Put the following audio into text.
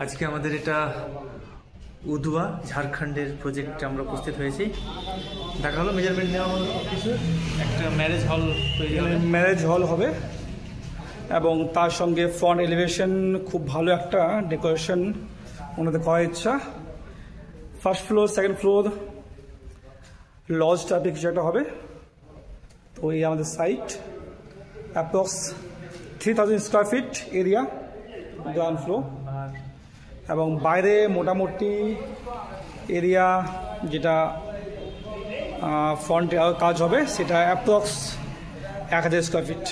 আজকে আমাদের এটা উদুয়া ঝাড়খণ্ডের প্রজেক্টে আমরা উপস্থিত হয়েছি। দেখা হলো মেজারমেন্ট নেওয়া হলো, কিছু একটা ম্যারেজ হল তৈরি হবে, ম্যারেজ হল হবে এবং তার সঙ্গে ফ্রন্ট এলিভেশন খুব ভালো একটা ডেকোরেশন ওনাদের করার ইচ্ছা। First floor second floor lodge টাইপের কিছু একটা হবে। তো এই আমাদের site approx 3000 square feet area ground floor, এবং বাইরে মোটামুটি এরিয়া যেটা ফ্রন্টে কাজ হবে সেটা অ্যাপ্রক্স 1000 স্কোয়ার ফিট।